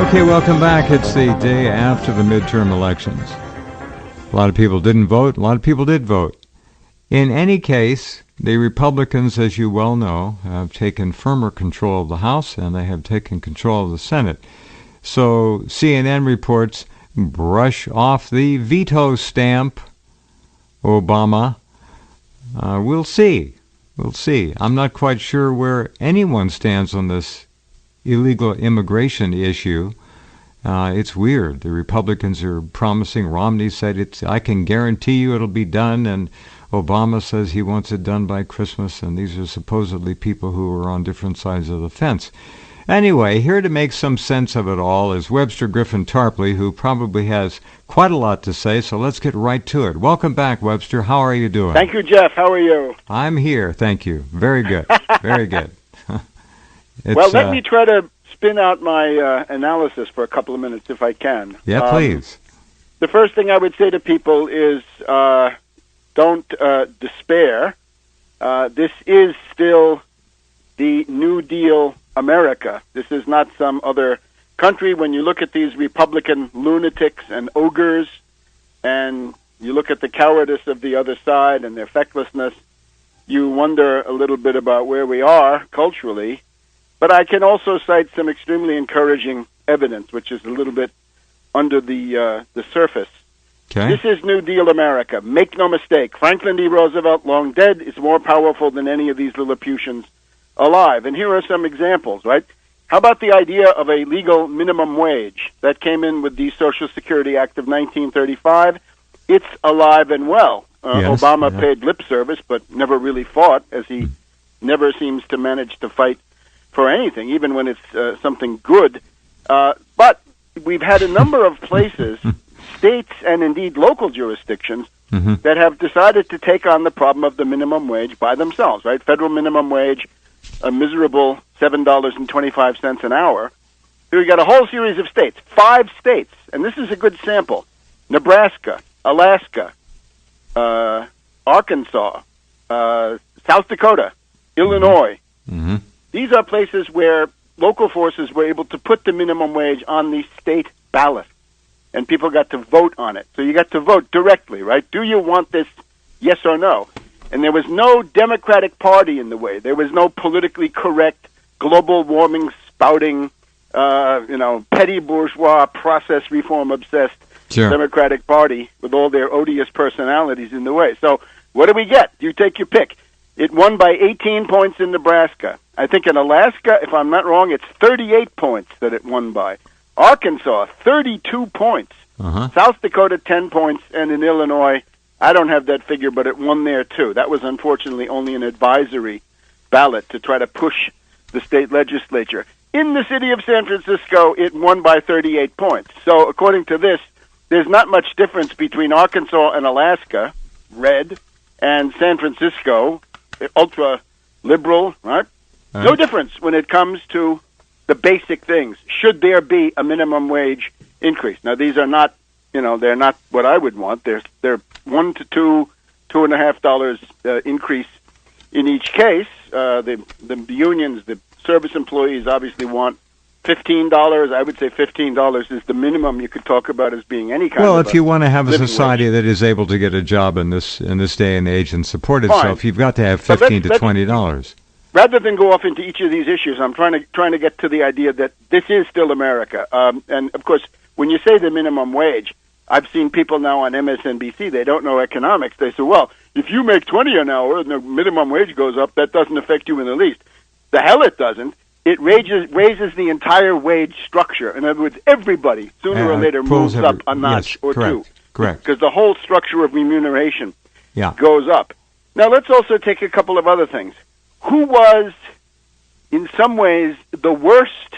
Okay, welcome back. It's the day after the midterm elections. A lot of people didn't vote. A lot of people did vote. In any case, the Republicans, as you well know, have taken firmer control of the House, and they have taken control of the Senate. So CNN reports, brush off the veto stamp, Obama. We'll see. We'll see. I'm not quite sure where anyone stands on this illegal immigration issue. It's weird. The Republicans are promising. Romney said, I can guarantee you it'll be done, and Obama says he wants it done by Christmas, and these are supposedly people who are on different sides of the fence. Anyway, here to make some sense of it all is Webster Tarpley, who probably has quite a lot to say, so let's get right to it. Welcome back, Webster. How are you doing? Thank you, Jeff. How are you? I'm here, thank you. Very good. Very good. Well, let me try to spin out my analysis for a couple of minutes, if I can. Yeah, please. The first thing I would say to people is don't despair. This is still the New Deal America. This is not some other country. When you look at these Republican lunatics and ogres, and you look at the cowardice of the other side and their fecklessness, you wonder a little bit about where we are culturally. But I can also cite some extremely encouraging evidence, which is a little bit under the surface. Okay. This is New Deal America. Make no mistake. Franklin D. Roosevelt, long dead, is more powerful than any of these Lilliputians alive. And here are some examples, right? How about the idea of a legal minimum wage that came in with the Social Security Act of 1935? It's alive and well. Yes, Obama paid lip service, but never really fought, as he never seems to manage to fight for anything, even when it's something good. But we've had a number of places, states and indeed local jurisdictions, that have decided to take on the problem of the minimum wage by themselves, right? Federal minimum wage, a miserable $7.25 an hour. Here we got a whole series of states, 5 states, and this is a good sample. Nebraska, Alaska, Arkansas, South Dakota, Illinois. These are places where local forces were able to put the minimum wage on the state ballot, and people got to vote on it. So you got to vote directly, right? Do you want this, yes or no? And there was no Democratic Party in the way. There was no politically correct, global warming spouting, petty bourgeois, process reform obsessed Democratic Party with all their odious personalities in the way. So what do we get? You take your pick. It won by 18 points in Nebraska. I think in Alaska, if I'm not wrong, it's 38 points that it won by. Arkansas, 32 points. South Dakota, 10 points. And in Illinois, I don't have that figure, but it won there too. That was unfortunately only an advisory ballot to try to push the state legislature. In the city of San Francisco, it won by 38 points. So according to this, there's not much difference between Arkansas and Alaska, red, and San Francisco, ultra-liberal, right? No difference when it comes to the basic things. Should there be a minimum wage increase? Now, these are not, they're not what I would want. They're $1 to $2.50 increase in each case. The unions, the service employees obviously want $15. I would say $15 is the minimum you could talk about as being any kind of Well, if you want to have a society wage that is able to get a job in this day and age and support itself, you've got to have $15 to $20. Rather than go off into each of these issues, I'm trying to get to the idea that this is still America. And of course, when you say the minimum wage, I've seen people now on MSNBC. They don't know economics. They say, "Well, if you make $20 an hour and the minimum wage goes up, that doesn't affect you in the least." The hell it doesn't. It raises the entire wage structure. In other words, everybody sooner or later moves up a notch or two. Correct. Because the whole structure of remuneration goes up. Now, let's also take a couple of other things. Who was, in some ways, the worst,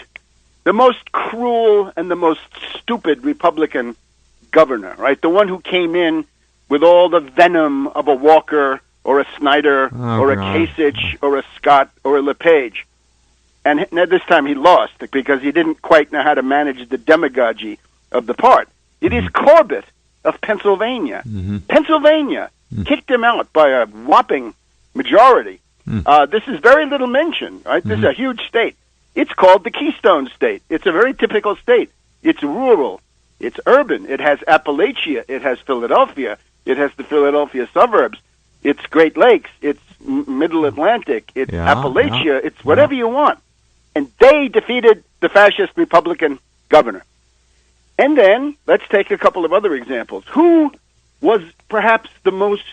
the most cruel, and the most stupid Republican governor, right? The one who came in with all the venom of a Walker or a Snyder or a Kasich or a Scott or a LePage. And this time he lost because he didn't quite know how to manage the demagogy of the part. It is Corbett of Pennsylvania. Pennsylvania kicked him out by a whopping majority. This is very little mentioned, right? This is a huge state. It's called the Keystone State. It's a very typical state. It's rural. It's urban. It has Appalachia. It has Philadelphia. It has the Philadelphia suburbs. It's Great Lakes. It's Middle Atlantic. It's Appalachia. It's whatever you want. And they defeated the fascist Republican governor. And then, let's take a couple of other examples. Who was perhaps the most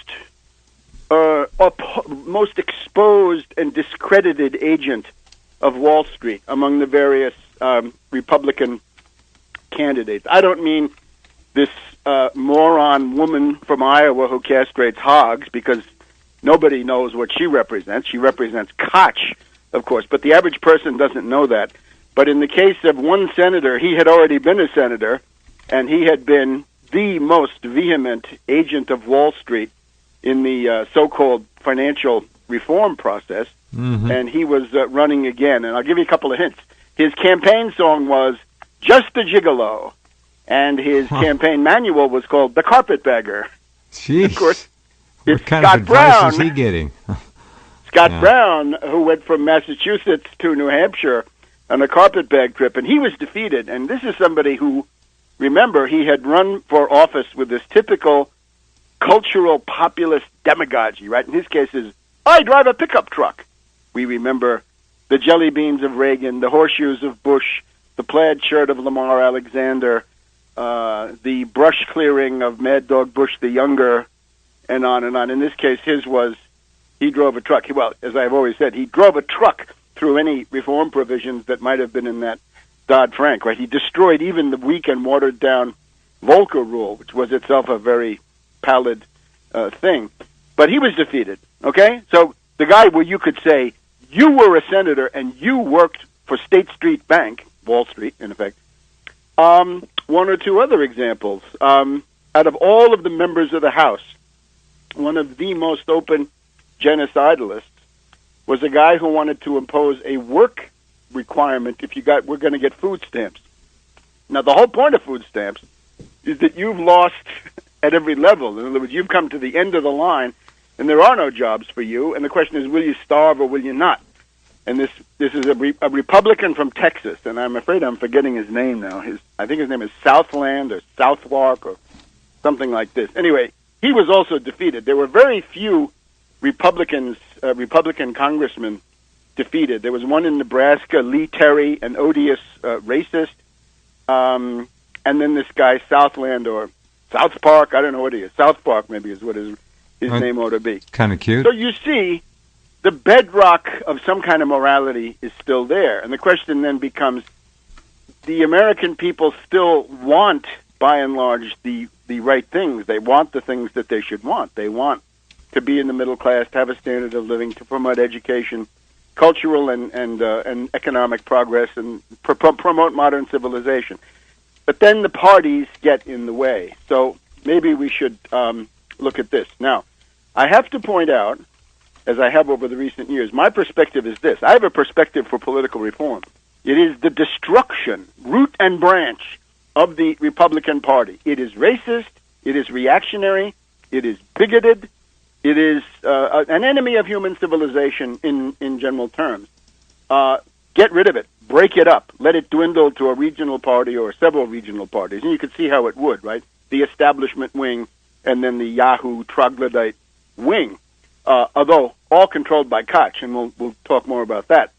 exposed and discredited agent of Wall Street among the various Republican candidates? I don't mean this moron woman from Iowa who castrates hogs, because nobody knows what she represents. She represents Koch, of course, but the average person doesn't know that. But in the case of one senator, he had already been a senator, and he had been the most vehement agent of Wall Street in the so-called financial reform process, and he was running again. And I'll give you a couple of hints. His campaign song was Just a Gigolo, and his campaign manual was called The Carpetbagger. Jeez. Of course, what kind Scott of advice Brown, is he getting? Scott Brown, who went from Massachusetts to New Hampshire on a carpetbag trip, and he was defeated. And this is somebody who, remember, he had run for office with this typical cultural populist demagogy, right? In his case is, I drive a pickup truck. We remember the jelly beans of Reagan, the horseshoes of Bush, the plaid shirt of Lamar Alexander, the brush clearing of Mad Dog Bush the Younger, and on and on. In this case, his was, he drove a truck. Well, as I've always said, he drove a truck through any reform provisions that might have been in that Dodd-Frank, right? He destroyed even the weak and watered-down Volcker rule, which was itself a very pallid thing. But he was defeated, okay? So the guy where you could say, you were a senator and you worked for State Street Bank, Wall Street, in effect. One or two other examples. Out of all of the members of the House, one of the most open genocidalists was a guy who wanted to impose a work requirement if we're going to get food stamps. Now, the whole point of food stamps is that you've lost at every level. In other words, you've come to the end of the line, and there are no jobs for you, and the question is, will you starve or will you not? And this is a Republican from Texas, and I'm afraid I'm forgetting his name now. I think his name is Southland or Southwark or something like this. Anyway, he was also defeated. There were very few Republican congressmen defeated. There was one in Nebraska, Lee Terry, an odious racist, and then this guy Southland or South Park, I don't know what he is. South Park maybe is what his name ought to be. Kind of cute. So you see, the bedrock of some kind of morality is still there. And the question then becomes, the American people still want, by and large, the right things. They want the things that they should want. They want to be in the middle class, to have a standard of living, to promote education, cultural and economic progress, and promote modern civilization. But then the parties get in the way. So maybe we should look at this. Now, I have to point out, as I have over the recent years, my perspective is this. I have a perspective for political reform. It is the destruction, root and branch, of the Republican Party. It is racist. It is reactionary. It is bigoted. It is an enemy of human civilization in general terms. Get rid of it. Break it up. Let it dwindle to a regional party or several regional parties. And you can see how it would, right? The establishment wing and then the Yahoo troglodyte wing. Although all controlled by Koch, and we'll talk more about that.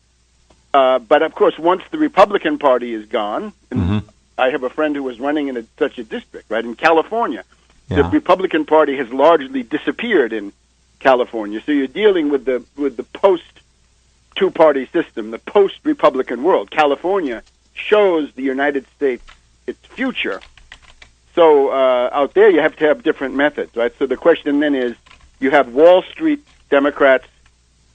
But, of course, once the Republican Party is gone, and I have a friend who was running in such a district, right, in California. The Republican Party has largely disappeared in California. So you're dealing with the post-two-party system, the post-Republican world. California shows the United States its future. So out there you have to have different methods, right? So the question then is, you have Wall Street Democrats,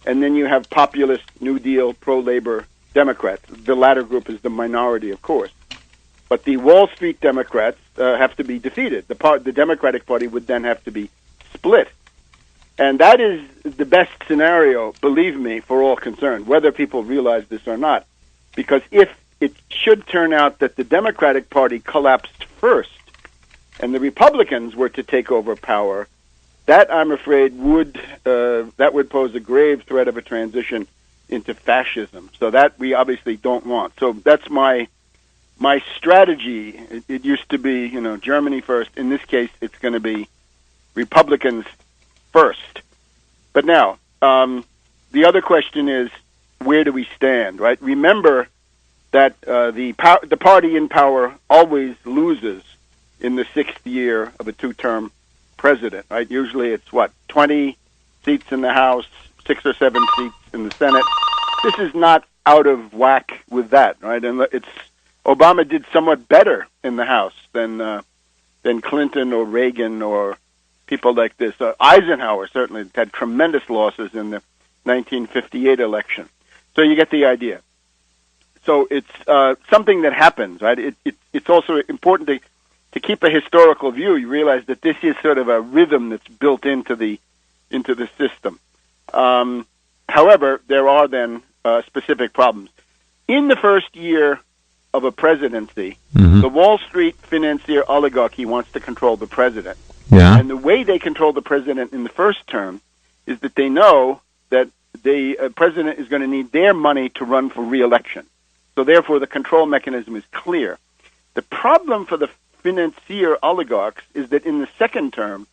and then you have populist, New Deal, pro-labor Democrats. The latter group is the minority, of course. But the Wall Street Democrats have to be defeated. The Democratic Party would then have to be split. And that is the best scenario, believe me, for all concerned, whether people realize this or not. Because if it should turn out that the Democratic Party collapsed first and the Republicans were to take over power, that, I'm afraid, would pose a grave threat of a transition into fascism. So that we obviously don't want. So that's my strategy. It used to be, Germany first. In this case, it's going to be Republicans first. But now, the other question is, where do we stand, right? Remember that the party in power always loses in the sixth year of a two-term president, right? Usually it's, 20 seats in the House, 6 or 7 seats in the Senate. This is not out of whack with that, right? And Obama did somewhat better in the House than Clinton or Reagan or people like this. Eisenhower certainly had tremendous losses in the 1958 election. So you get the idea. So it's something that happens, right? It's also important to keep a historical view. You realize that this is sort of a rhythm that's built into the system. However, there are then specific problems. In the first year of a presidency, the Wall Street financier oligarchy wants to control the president. Yeah. And the way they control the president in the first term is that they know that the president is going to need their money to run for re-election. So therefore, the control mechanism is clear. The problem for the financier oligarchs is that in the second term,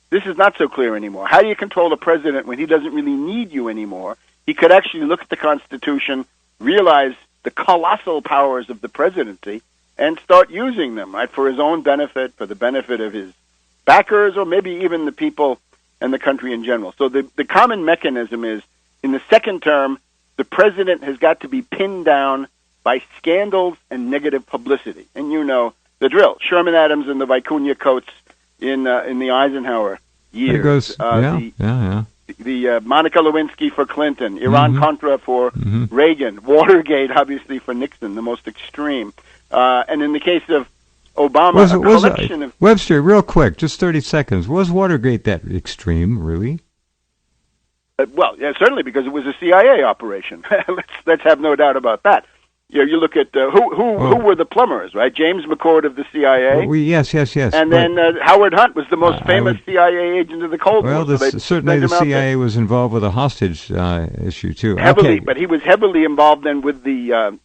this is not so clear anymore. How do you control the president when he doesn't really need you anymore? He could actually look at the Constitution, realize the colossal powers of the presidency, and start using them, right, for his own benefit, for the benefit of his backers, or maybe even the people and the country in general. So the common mechanism is, in the second term, the president has got to be pinned down by scandals and negative publicity. And you know the drill. Sherman Adams and the Vicuña coats in the Eisenhower years. The Monica Lewinsky for Clinton, Iran-Contra for Reagan, Watergate, obviously, for Nixon, the most extreme. And in the case of Obama, Webster, real quick, just 30 seconds. Was Watergate that extreme, really? Well, yeah, certainly, because it was a CIA operation. Let's have no doubt about that. You look at who were the plumbers, right? James McCord of the CIA. Yes. And then Howard Hunt was the most famous CIA agent of the Cold War. Well, certainly the CIA was involved with a hostage issue too. Heavily, okay. But he was heavily involved then with the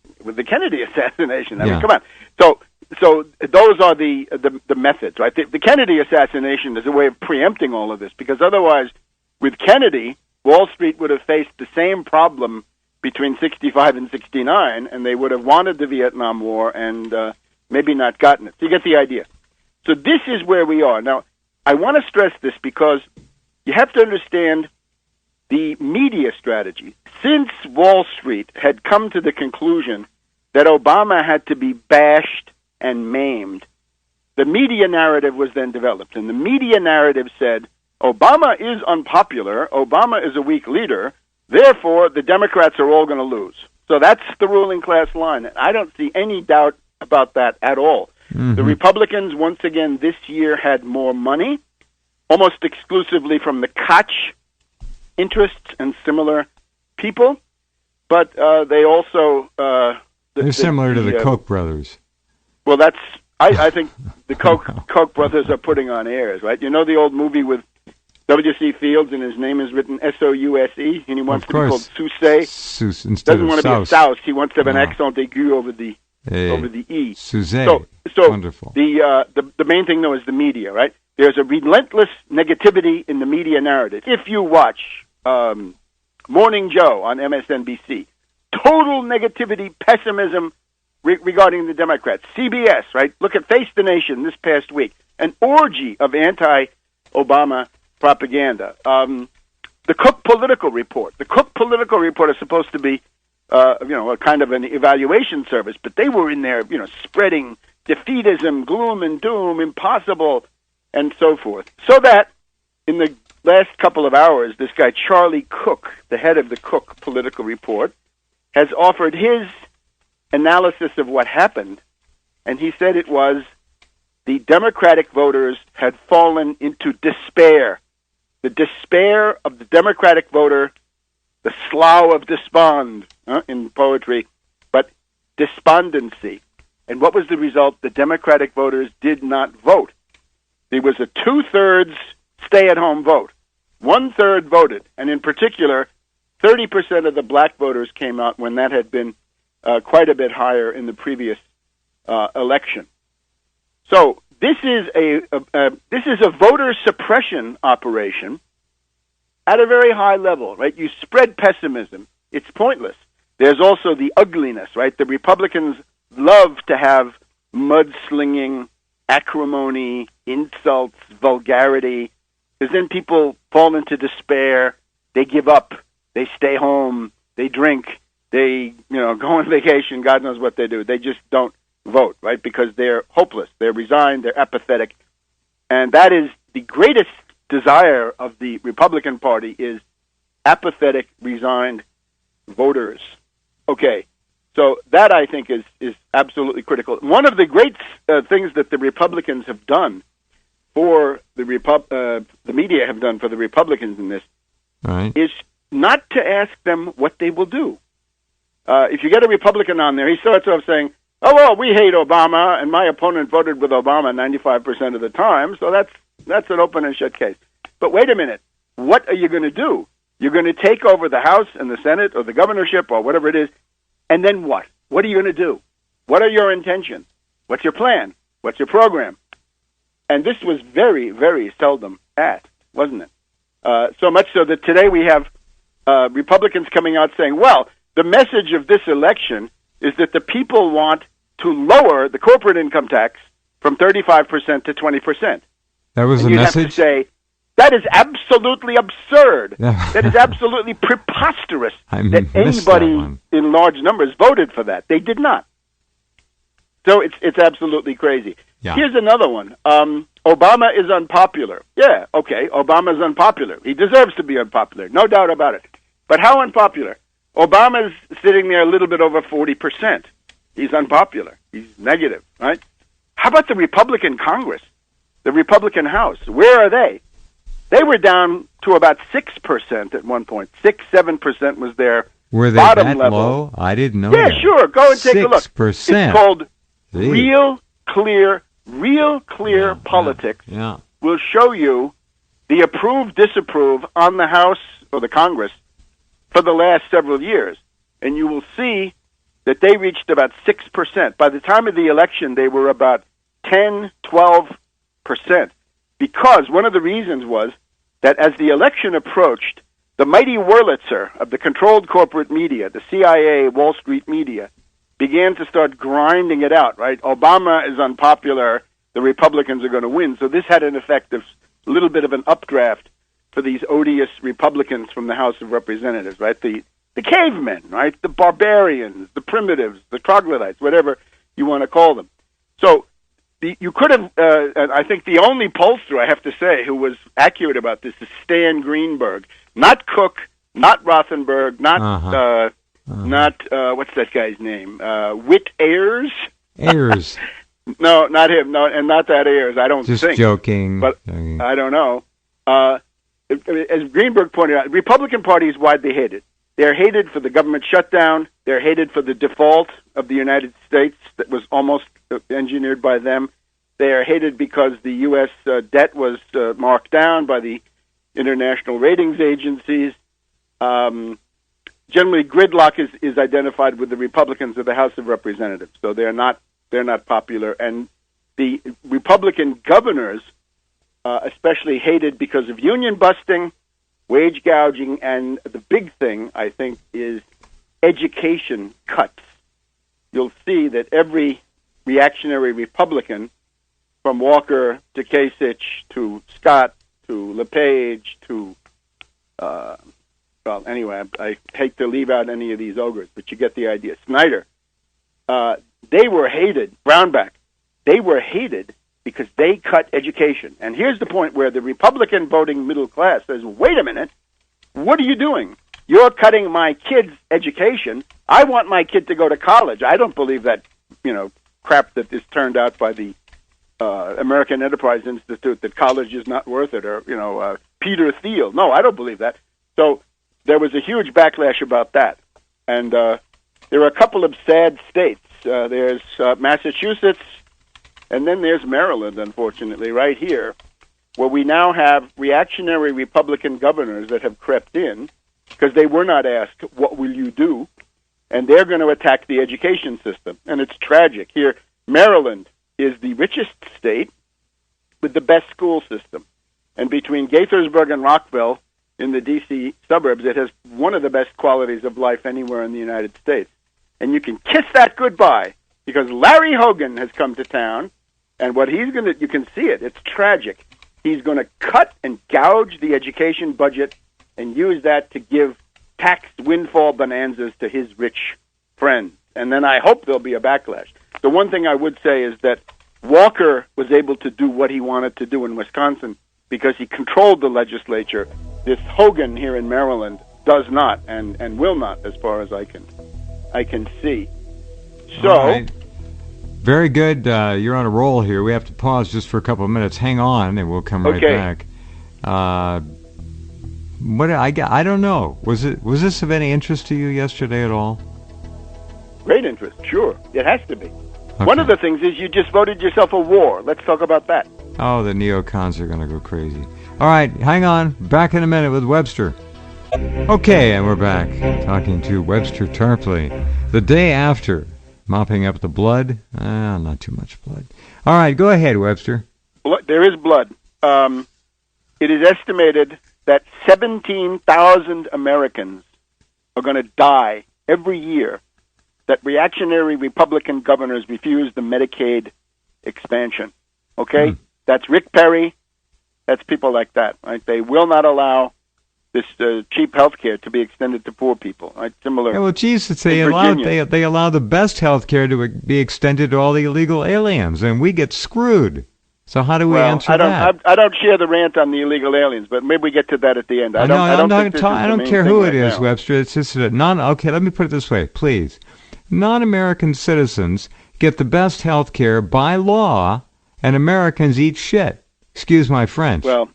Kennedy assassination. I mean, come on. So those are the methods, right? The Kennedy assassination is a way of preempting all of this, because otherwise, with Kennedy, Wall Street would have faced the same problem between 65 and 69, and they would have wanted the Vietnam War and maybe not gotten it. So you get the idea. So this is where we are. Now, I want to stress this because you have to understand the media strategy. Since Wall Street had come to the conclusion that Obama had to be bashed and maimed, the media narrative was then developed. And the media narrative said, Obama is unpopular, Obama is a weak leader, therefore the Democrats are all going to lose. So that's the ruling class line. And I don't see any doubt about that at all. The Republicans, once again, this year had more money, almost exclusively from the Koch interests and similar people, but they also... They're similar to the Koch brothers. Well, I think the Koch brothers are putting on airs, right? You know the old movie with W.C. Fields, and his name is written S-O-U-S-E, and he wants to be called Sousé. Doesn't want to be a souse. He wants to have an accent aigu over the E. Sousé. So wonderful. The main thing, though, is the media, right? There's a relentless negativity in the media narrative. If you watch Morning Joe on MSNBC, total negativity, pessimism regarding the Democrats. CBS, right? Look at Face the Nation this past week. An orgy of anti-Obama propaganda. The Cook Political Report. The Cook Political Report is supposed to be, a kind of an evaluation service, but they were in there, spreading defeatism, gloom and doom, impossible, and so forth. So that in the last couple of hours, this guy Charlie Cook, the head of the Cook Political Report, has offered his analysis of what happened, and he said it was the Democratic voters had fallen into despair. The despair of the Democratic voter, the slough of despond in poetry, but despondency. And what was the result? The Democratic voters did not vote. There was a 2/3 stay-at-home vote. 1/3 voted, and in particular, 30% of the black voters came out when that had been quite a bit higher in the previous election. So this is a voter suppression operation at a very high level, right? You spread pessimism. It's pointless. There's also the ugliness, right? The Republicans love to have mudslinging, acrimony, insults, vulgarity, because then people fall into despair. They give up. They stay home. They drink. They, go on vacation. God knows what they do. They just don't vote, right? Because they're hopeless. They're resigned. They're apathetic. And that is the greatest desire of the Republican Party, is apathetic, resigned voters. Okay, so that I think is absolutely critical. One of the great things that the Republicans have done for the media have done for the Republicans in this is not to ask them what they will do. If you get a Republican on there, he starts off saying, "Oh well, we hate Obama, and my opponent voted with Obama 95% of the time, so that's an open and shut case." But wait a minute, what are you going to do? You're going to take over the House and the Senate or the governorship or whatever it is, and then what? What are you going to do? What are your intentions? What's your plan? What's your program? And this was very, very seldom asked, wasn't it? So much so that today we have Republicans coming out saying, well, the message of this election is that the people want to lower the corporate income tax from 35% to 20%. That was the message? Have to say, that is absolutely absurd. That is absolutely preposterous that anybody in large numbers voted for that. They did not. So it's absolutely crazy. Yeah. Here's another one. Obama is unpopular. Yeah, okay, Obama is unpopular. He deserves to be unpopular, no doubt about it. But how unpopular? Obama's sitting there a little bit over 40%. He's unpopular. He's negative, right? How about the Republican Congress, the Republican House? Where are they? They were down to about 6% at one point. 6-7% was their Were they bottom that level. Low? I didn't know Yeah, that. sure. Go and take a look. 6%. It's called Real Clear Politics. Yeah. Will show you the approve, disapprove on the House or the Congress for the last several years. And you will see that they reached about 6%. By the time of the election, they were about 10-12%. Because one of the reasons was that as the election approached, the mighty Wurlitzer of the controlled corporate media, the CIA, Wall Street media, began to start grinding it out, right? Obama is unpopular. The Republicans are going to win. So this had an effect of a little bit of an updraft for these odious Republicans from the House of Representatives, right? The cavemen, right? The barbarians, the primitives, the troglodytes, whatever you want to call them. So you could have, and I think the only pollster, I have to say, who was accurate about this is Stan Greenberg. Not Cook, not Rothenberg, not what's that guy's name? Whit Ayers? Ayers. No, not him. No, and not that Ayers. I don't think. Just joking. But I don't know. As Greenberg pointed out, the Republican Party is widely hated. They're hated for the government shutdown. They're hated for the default of the United States that was almost engineered by them. They are hated because the U.S. Debt was marked down by the international ratings agencies. Generally, gridlock is identified with the Republicans of the House of Representatives, so they're not popular. And the Republican governors, especially hated because of union busting, wage gouging, and the big thing, I think, is education cuts. You'll see that every reactionary Republican, from Walker to Kasich to Scott to LePage to, well, anyway, I hate to leave out any of these ogres, but you get the idea. Snyder, they were hated. Brownback, they were hated because they cut education. And here's the point where the Republican voting middle class says, wait a minute, what are you doing? You're cutting my kid's education. I want my kid to go to college. I don't believe that, crap that is turned out by the American Enterprise Institute that college is not worth it, or, Peter Thiel. No, I don't believe that. So there was a huge backlash about that. And there are a couple of sad states. There's Massachusetts, and then there's Maryland, unfortunately, right here, where we now have reactionary Republican governors that have crept in because they were not asked, what will you do? And they're going to attack the education system. And it's tragic. Here, Maryland is the richest state with the best school system. And between Gaithersburg and Rockville in the D.C. suburbs, it has one of the best qualities of life anywhere in the United States. And you can kiss that goodbye because Larry Hogan has come to town, and what he's going to, you can see it, it's tragic. He's going to cut and gouge the education budget and use that to give tax windfall bonanzas to his rich friends. And then I hope there'll be a backlash. The one thing I would say is that Walker was able to do what he wanted to do in Wisconsin because he controlled the legislature. This Hogan here in Maryland does not and will not, as far as I can see. So, all right. Very good. You're on a roll here. We have to pause just for a couple of minutes. Hang on, and we'll come right back. I don't know. Was this of any interest to you yesterday at all? Great interest, sure. It has to be. Okay. One of the things is you just voted yourself a war. Let's talk about that. Oh, the neocons are going to go crazy. All right, hang on. Back in a minute with Webster. Okay, and we're back talking to Webster Tarpley. The day after mopping up the blood. Not too much blood. All right, go ahead, Webster. There is blood. It is estimated that 17,000 Americans are going to die every year that reactionary Republican governors refuse the Medicaid expansion. Okay? That's Rick Perry. That's people like that. Right? They will not allow this cheap health care to be extended to poor people. Right? Similar. Yeah, well, Jesus, they allow the best health care to be extended to all the illegal aliens, and we get screwed. So how do we answer that? I don't share the rant on the illegal aliens, but maybe we get to that at the end. I don't care who it is, Webster. It's just okay, let me put it this way, please. Non-American citizens get the best health care by law, and Americans eat shit. Excuse my French. Well,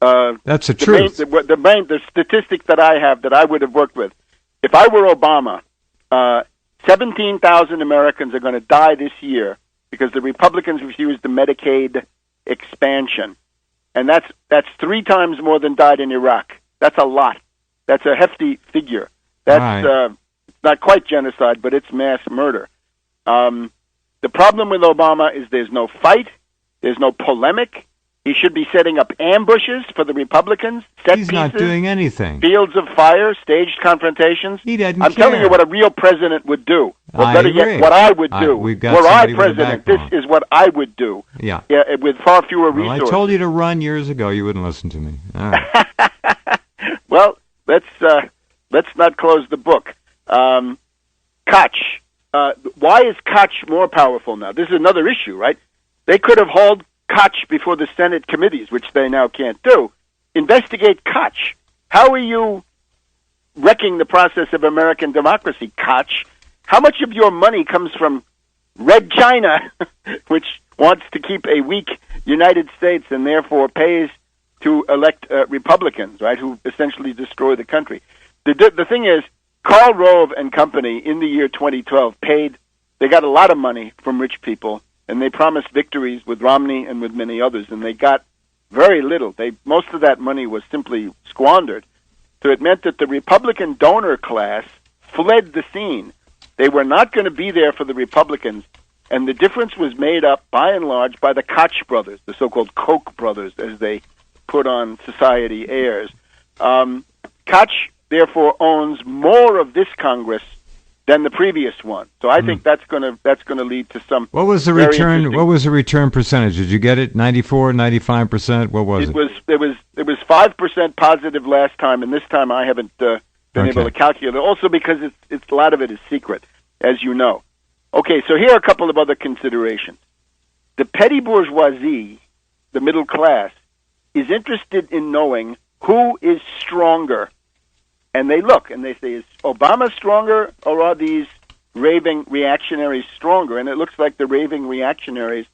that's the truth. The statistic that I have that I would have worked with, if I were Obama, 17,000 Americans are going to die this year because the Republicans refused the Medicaid expansion. And that's 3 times more than died in Iraq. That's a lot. That's a hefty figure. That's not quite genocide, but it's mass murder. The problem with Obama is there's no fight, there's no polemic. He should be setting up ambushes for the Republicans, He's not doing anything. Fields of fire, staged confrontations. He doesn't I'm telling you what a real president would do. Or better yet, what I would do. Were I president, this is what I would do. Yeah, with far fewer resources. I told you to run years ago. You wouldn't listen to me. All right. Well, let's not close the book. Koch. Why is Koch more powerful now? This is another issue, right? They could have hauled Koch before the Senate committees, which they now can't do. Investigate Koch. How are you wrecking the process of American democracy, Koch? How much of your money comes from Red China, which wants to keep a weak United States and therefore pays to elect Republicans, right, who essentially destroy the country? The thing is, Karl Rove and company in the year 2012 they got a lot of money from rich people, and they promised victories with Romney and with many others, and they got very little. Most of that money was simply squandered. So it meant that the Republican donor class fled the scene. They were not going to be there for the Republicans, and the difference was made up, by and large, by the Koch brothers, the so-called Koch brothers, as they put on society airs. Koch, therefore, owns more of this Congress than the previous one. So I think that's going to lead to some. What was the return? What was the return percentage? Did you get it? 94, 95%? What was it? It was 5% positive last time, and this time I haven't been able to calculate it. Also because it's a lot of it is secret, as you know. Okay, so here are a couple of other considerations. The petty bourgeoisie, the middle class, is interested in knowing who is stronger. And they look and they say, is Obama stronger or are these raving reactionaries stronger? And it looks like the raving reactionaries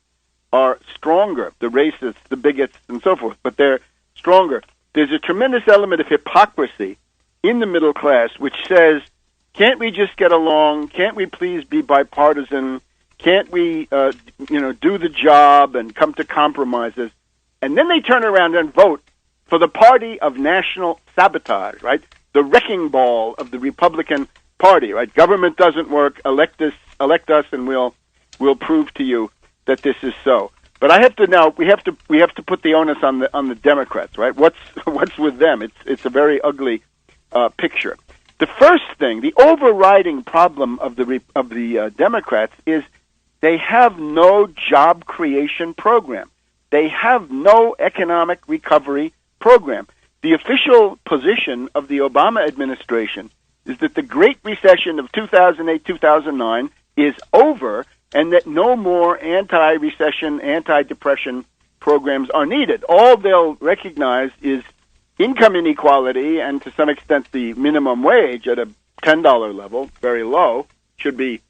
are stronger, the racists, the bigots, and so forth, but they're stronger. There's a tremendous element of hypocrisy in the middle class which says, can't we just get along? Can't we please be bipartisan? Can't we, do the job and come to compromises? And then they turn around and vote for the party of national sabotage, right? the wrecking ball of the Republican Party, right? Government doesn't work, elect us, and we'll prove to you that this is so. But I have to now. We have to put the onus on the Democrats, right? What's with them? It's a very ugly picture. The first thing, the overriding problem of the Democrats is they have no job creation program. They have no economic recovery program. The official position of the Obama administration is that the Great Recession of 2008-2009 is over, and that no more anti-recession, anti-depression programs are needed. All they'll recognize is income inequality and, to some extent, the minimum wage at a $10 level, very low, should be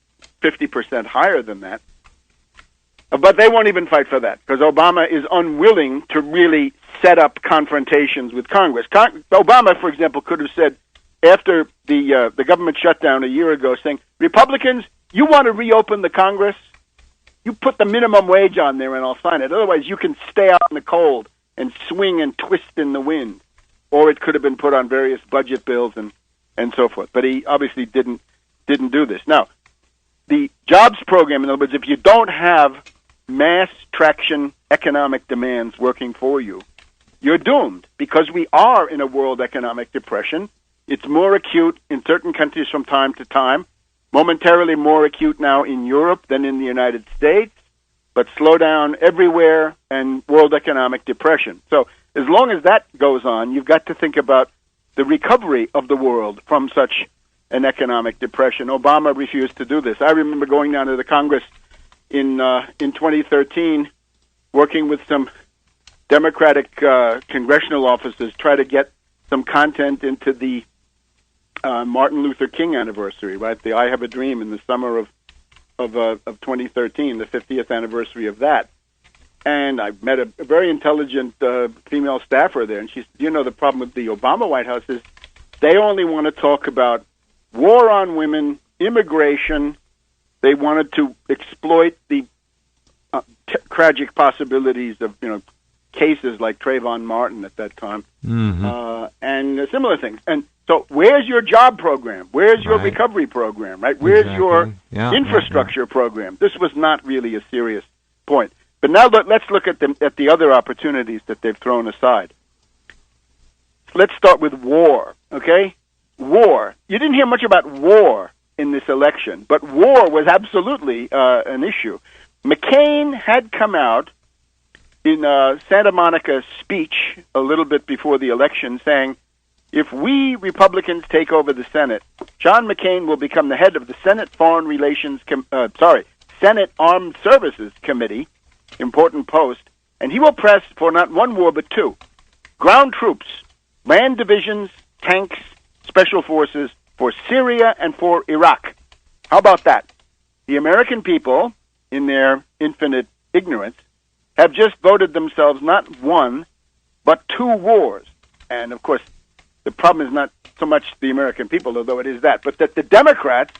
50% higher than that. But they won't even fight for that, because Obama is unwilling to really set up confrontations with Congress. Obama, for example, could have said, after the government shutdown a year ago, saying, Republicans, you want to reopen the Congress? You put the minimum wage on there and I'll sign it. Otherwise, you can stay out in the cold and swing and twist in the wind. Or it could have been put on various budget bills and so forth. But he obviously didn't do this. Now, the jobs program, in other words, if you don't have mass traction economic demands working for you, you're doomed, because we are in a world economic depression. It's more acute in certain countries from time to time, momentarily more acute now in Europe than in the United States, but slowdown everywhere and world economic depression. So as long as that goes on, you've got to think about the recovery of the world from such an economic depression. Obama refused to do this. I remember going down to the Congress in 2013, working with some Democratic congressional officers, try to get some content into the Martin Luther King anniversary, right? The I Have a Dream in the summer of 2013, the 50th anniversary of that. And I met a very intelligent female staffer there, and she said, the problem with the Obama White House is they only want to talk about war on women, immigration. They wanted to exploit the tragic possibilities of, cases like Trayvon Martin at that time, and similar things. And so where's your job program? Where's your recovery program, right? Where's your infrastructure program? This was not really a serious point. But now let's look at the other opportunities that they've thrown aside. Let's start with war, okay? War. You didn't hear much about war in this election, but war was absolutely an issue. McCain had come out in Santa Monica speech a little bit before the election saying, if we Republicans take over the Senate, John McCain will become the head of the Senate Senate Armed Services Committee, important post, and he will press for not one war but two: ground troops, land divisions, tanks, special forces for Syria and for Iraq. How about that? The American people, in their infinite ignorance, have just voted themselves not one, but two wars. And, of course, the problem is not so much the American people, although it is that, but that the Democrats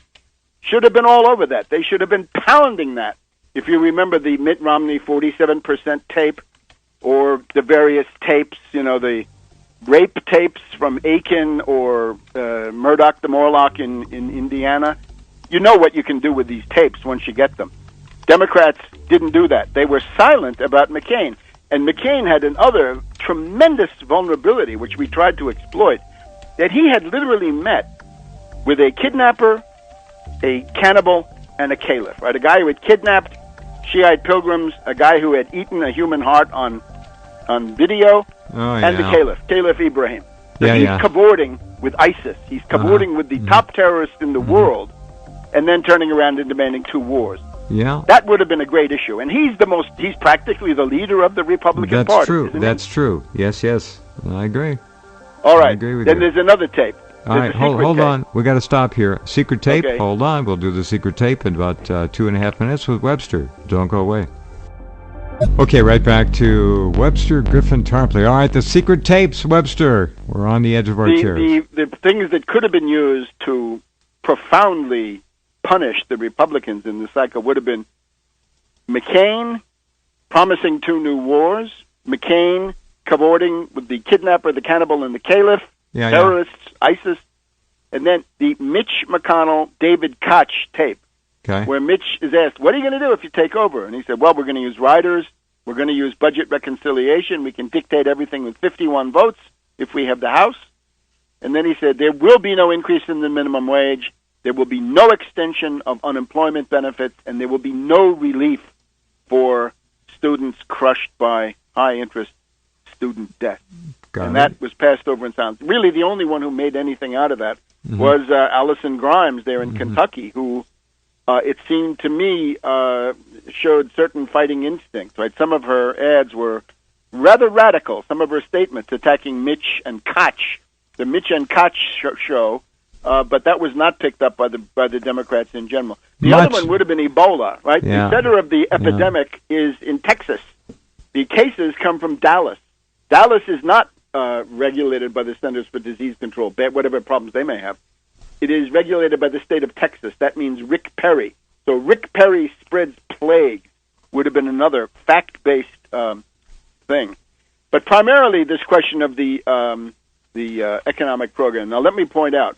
should have been all over that. They should have been pounding that. If you remember the Mitt Romney 47% tape, or the various tapes, the rape tapes from Aiken or Murdoch the Morlock in Indiana, you know what you can do with these tapes once you get them. Democrats didn't do that. They were silent about McCain. And McCain had another tremendous vulnerability, which we tried to exploit, that he had literally met with a kidnapper, a cannibal, and a caliph, right? A guy who had kidnapped Shiite pilgrims, a guy who had eaten a human heart on video, and the Caliph Ibrahim. He's cavorting with ISIS. He's cavorting with the top terrorists in the world, and then turning around and demanding two wars. Yeah, that would have been a great issue. And he's practically the leader of the Republican Party. That's true. Yes, I agree. All right. I agree with then you. There's another tape. All right, hold on. We got to stop here. Secret tape. Okay. Hold on. We'll do the secret tape in about 2.5 minutes with Webster. Don't go away. Okay, right back to Webster Griffin Tarpley. All right, the secret tapes, Webster. We're on the edge of our chairs. The things that could have been used to profoundly punish the Republicans in this cycle would have been McCain promising two new wars, McCain cavorting with the kidnapper, the cannibal, and the caliph, terrorists, ISIS, and then the Mitch McConnell, David Koch tape, where Mitch is asked, what are you going to do if you take over? And he said, well, we're going to use riders, we're going to use budget reconciliation, we can dictate everything with 51 votes if we have the House. And then he said, there will be no increase in the minimum wage, there will be no extension of unemployment benefits, and there will be no relief for students crushed by high-interest student debt. That was passed over in silence. Really, the only one who made anything out of that was Allison Grimes there in Kentucky, who it seemed to me showed certain fighting instincts. Right, some of her ads were rather radical. Some of her statements attacking Mitch and Koch, the Mitch and Koch show, but that was not picked up by the Democrats in general. The other one would have been Ebola. Right, the center of the epidemic is in Texas. The cases come from Dallas. Dallas is not regulated by the Centers for Disease Control, whatever problems they may have. It is regulated by the state of Texas. That means Rick Perry. So Rick Perry spreads plague would have been another fact-based thing. But primarily this question of the economic program. Now let me point out,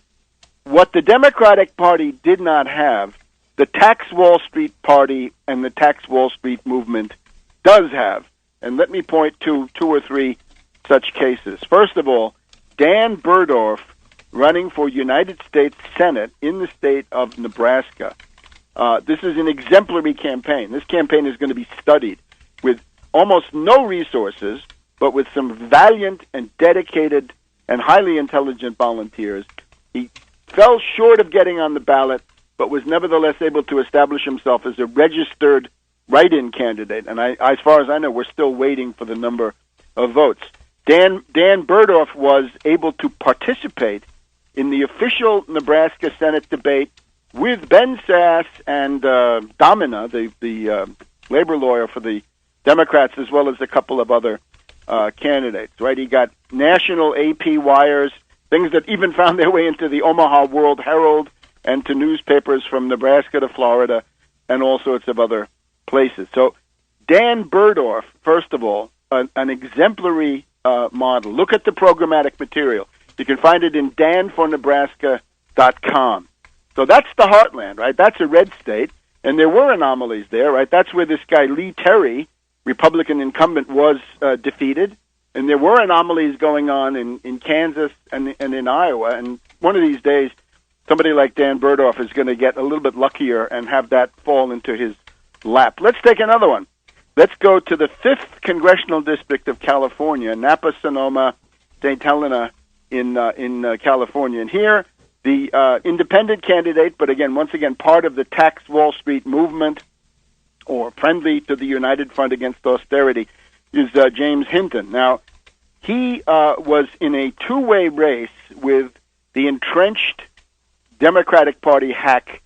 what the Democratic Party did not have, the Tax Wall Street Party and the Tax Wall Street movement does have. And let me point to two or three such cases. First of all, Dan Buhrdorf running for United States Senate in the state of Nebraska. This is an exemplary campaign. This campaign is going to be studied with almost no resources, but with some valiant and dedicated and highly intelligent volunteers. He fell short of getting on the ballot, but was nevertheless able to establish himself as a registered write-in candidate. And as far as I know, we're still waiting for the number of votes. Dan Buhrdorf was able to participate in the official Nebraska Senate debate with Ben Sass and Domina, the labor lawyer for the Democrats, as well as a couple of other candidates. Right? He got national AP wires, things that even found their way into the Omaha World Herald and to newspapers from Nebraska to Florida and all sorts of other places. So Dan Buhrdorf, first of all, an exemplary model. Look at the programmatic material. You can find it in danfornebraska.com. So that's the heartland, right? That's a red state, and there were anomalies there, right? That's where this guy Lee Terry, Republican incumbent, was defeated, and there were anomalies going on in Kansas and in Iowa, and one of these days, somebody like Dan Buhrdorf is going to get a little bit luckier and have that fall into his lap. Let's take another one. Let's go to the 5th Congressional District of California, Napa, Sonoma, St. Helena in California. And here, the independent candidate, but once again, part of the Tax Wall Street movement, or friendly to the United Front Against Austerity, is James Hinton. Now, he was in a two-way race with the entrenched Democratic Party hack,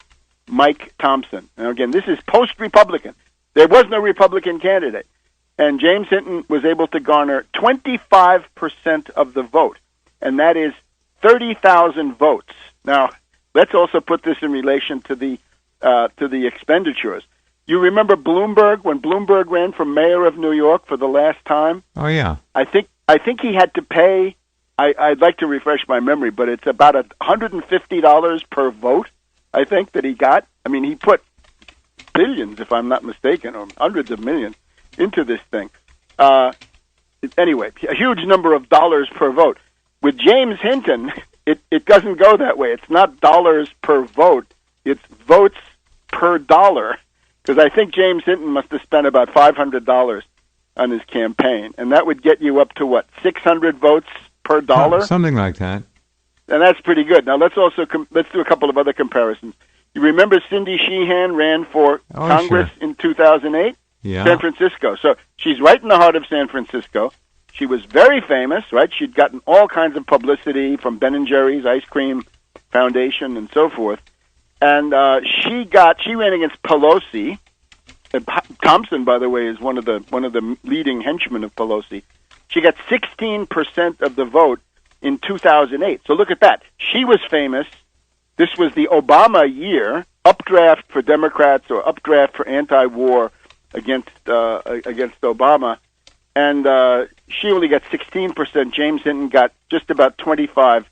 Mike Thompson. Now, again, this is post-Republican. There was no Republican candidate. And James Hinton was able to garner 25% of the vote, and that is 30,000 votes. Now, let's also put this in relation to the expenditures. You remember Bloomberg, when Bloomberg ran for mayor of New York for the last time? Oh, yeah. I think he had to pay, I'd like to refresh my memory, but it's about $150 per vote, I think, that he got. I mean, he put billions, if I'm not mistaken, or hundreds of millions into this thing. Anyway, a huge number of dollars per vote. With James Hinton, it doesn't go that way. It's not dollars per vote. It's votes per dollar. Because I think James Hinton must have spent about $500 on his campaign. And that would get you up to, 600 votes per dollar? Something like that. And that's pretty good. Now, let's do a couple of other comparisons. You remember Cindy Sheehan ran for Congress in 2008? Yeah. San Francisco. So she's right in the heart of San Francisco. She was very famous, right? She'd gotten all kinds of publicity from Ben & Jerry's Ice Cream Foundation and so forth. And she ran against Pelosi. Thompson, by the way, is one of the leading henchmen of Pelosi. She got 16% of the vote in 2008. So look at that. She was famous. This was the Obama year, updraft for Democrats or updraft for anti-war against Obama. and she only got 16%. James Hinton got just about 25%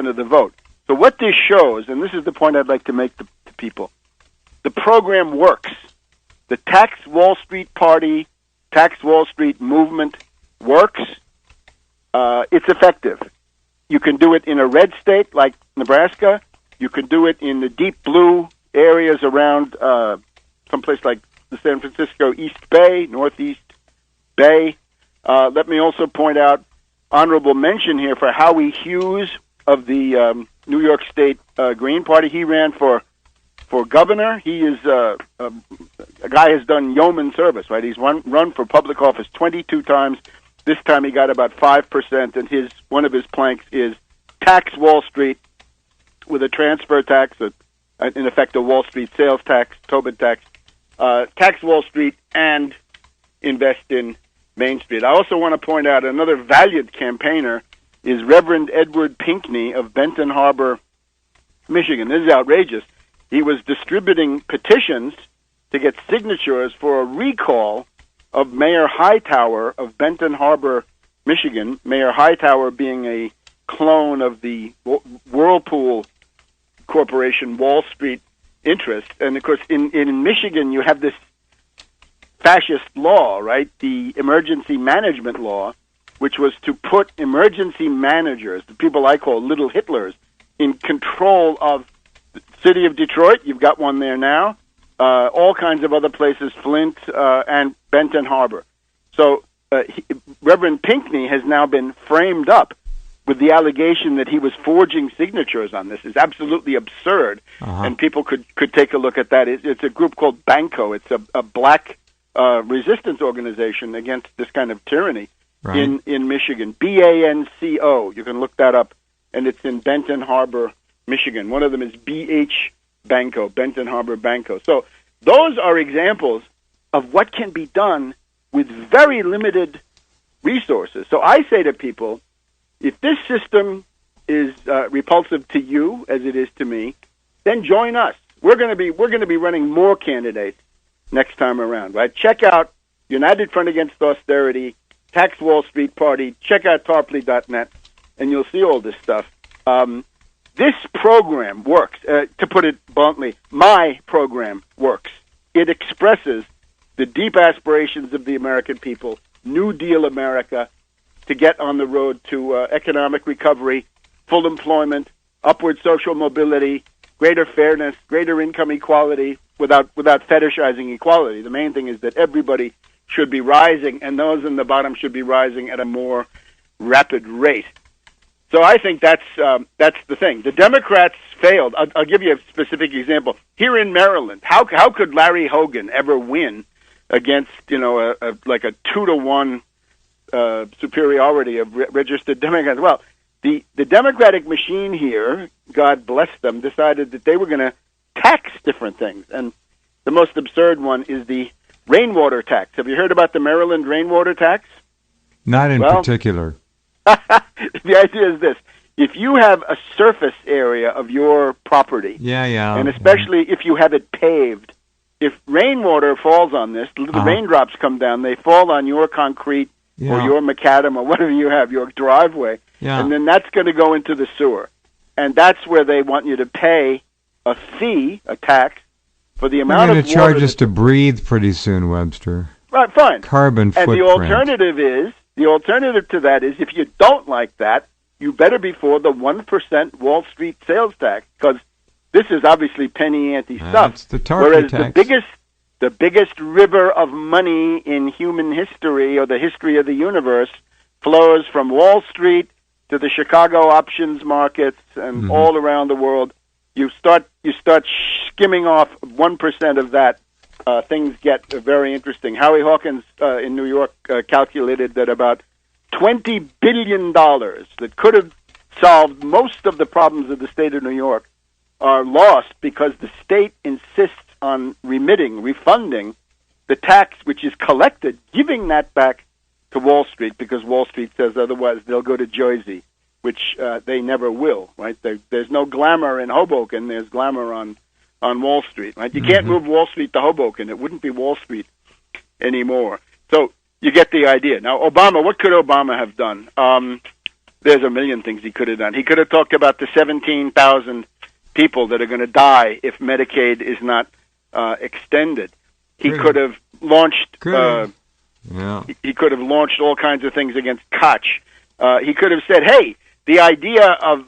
of the vote. So what this shows, and this is the point I'd like to make to people, the program works. The Tax Wall Street Party, Tax Wall Street movement works. It's effective. You can do it in a red state like Nebraska. You can do it in the deep blue areas around someplace like the San Francisco East Bay, Northeast Bay. Let me also point out honorable mention here for Howie Hughes of the New York State Green Party. He ran for governor. He is a guy who's done yeoman service, right? He's run for public office 22 times. This time he got about 5%, and one of his planks is tax Wall Street with a transfer tax, in effect a Wall Street sales tax, Tobin tax, tax Wall Street, and invest in Main Street. I also want to point out another valiant campaigner is Reverend Edward Pinkney of Benton Harbor, Michigan. This is outrageous. He was distributing petitions to get signatures for a recall of Mayor Hightower of Benton Harbor, Michigan, Mayor Hightower being a clone of the Whirlpool Corporation Wall Street interest. And, of course, in Michigan, you have this fascist law, right, the emergency management law, which was to put emergency managers, the people I call little Hitlers, in control of the city of Detroit. You've got one there now. All kinds of other places, Flint and Benton Harbor. So Reverend Pinkney has now been framed up with the allegation that he was forging signatures on this. It's absolutely absurd, and people could take a look at that. It's a group called Banco. It's a black resistance organization against this kind of tyranny in Michigan. BANCO. You can look that up, and it's in Benton Harbor, Michigan. One of them is BH Banco, Benton Harbor Banco. So those are examples of what can be done with very limited resources. So I say to people, if this system is repulsive to you as it is to me, then join us. We're going to be running more candidates next time around, right? Check out United Front Against Austerity, Tax Wall Street Party. Check out tarpley.net, and you'll see all this stuff. This program works. To put it bluntly, my program works. It expresses the deep aspirations of the American people, New Deal America, to get on the road to economic recovery, full employment, upward social mobility, greater fairness, greater income equality, without fetishizing equality. The main thing is that everybody should be rising, and those in the bottom should be rising at a more rapid rate. So I think that's the thing. The Democrats failed. I'll give you a specific example. Here in Maryland, how could Larry Hogan ever win against like a 2-to-1 superiority of registered Democrats? Well, the Democratic machine here, God bless them, decided that they were going to tax different things, and the most absurd one is the rainwater tax. Have you heard about the Maryland rainwater tax? Not in particular. The idea is this. If you have a surface area of your property, and especially if you have it paved, if rainwater falls on this, the raindrops come down, they fall on your concrete or your macadam or whatever you have, your driveway, and then that's going to go into the sewer. And that's where they want you to pay a fee, a tax, for the amount of water. They're going to charge us to breathe pretty soon, Webster. Right, fine. Carbon footprint. And the alternative to that is, if you don't like that, you better be for the 1% Wall Street sales tax, because this is obviously penny ante stuff. That's the Tarpley tax. The biggest river of money in human history, or the history of the universe, flows from Wall Street to the Chicago options markets and all around the world. You start skimming off 1% of that. Things get very interesting. Howie Hawkins in New York calculated that about $20 billion that could have solved most of the problems of the state of New York are lost because the state insists on refunding the tax which is collected, giving that back to Wall Street, because Wall Street says otherwise they'll go to Jersey, which they never will, right? There's no glamour in Hoboken. There's glamour on Wall Street, right? You can't move Wall Street to Hoboken. It wouldn't be Wall Street anymore. So You get the idea. Now, Obama, what could Obama have done? There's a million things he could have done. He could have talked about the 17,000 people that are going to die if Medicaid is not extended. He could have launched. He could have launched all kinds of things against Koch. He could have said, "Hey, the idea of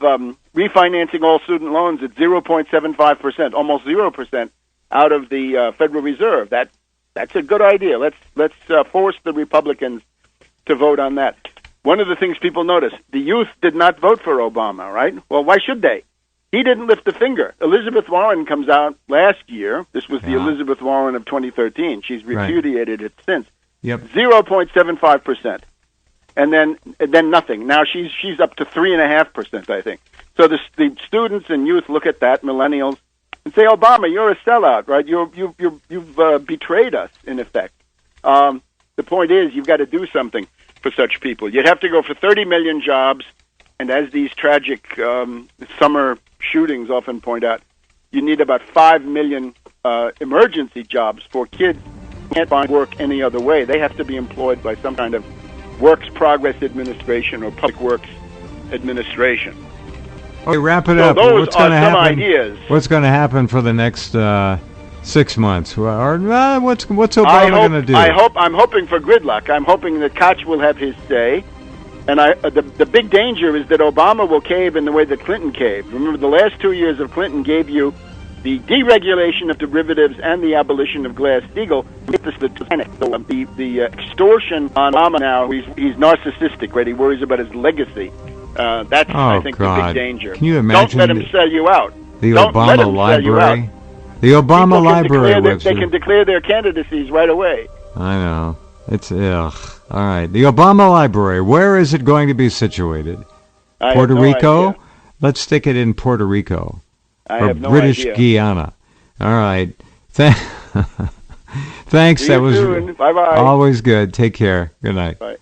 refinancing all student loans at 0.75%, almost 0%, out of the Federal Reserve. That's a good idea. Let's force the Republicans to vote on that." One of the things people notice, the youth did not vote for Obama, right? Well, why should they? He didn't lift a finger. Elizabeth Warren comes out last year. This was the Elizabeth Warren of 2013. She's repudiated it since. 0.75%. And then nothing. Now she's up to 3.5%, I think. So the students and youth look at that, millennials, and say, "Obama, you're a sellout, right? You've betrayed us, in effect." The point is, you've got to do something for such people. You'd have to go for 30 million jobs, and as these tragic summer shootings often point out, you need about 5 million emergency jobs for kids who can't find work any other way. They have to be employed by some kind of Works Progress Administration or Public Works Administration. Okay, wrap it up. Those What's going to happen? Ideas. What's going to happen for the next 6 months? Or what's Obama going to do? I'm hoping for gridlock. I'm hoping that Koch will have his say, and the big danger is that Obama will cave in the way that Clinton caved. Remember, the last 2 years of Clinton gave you the deregulation of derivatives and the abolition of Glass-Steagall. So the extortion on Obama now, he's narcissistic, right? He worries about his legacy. That's, I think, the big danger. Can you imagine? Don't let him sell you out. The Obama library. The Obama library. They can declare their candidacies right away. I know. It's ugh. All right. The Obama library. Where is it going to be situated? Puerto Rico? Idea. Let's stick it in Puerto Rico. Or no British idea. Guiana. All right. Thanks. See that you was soon. Bye-bye. always good. Take care. Good night. Bye.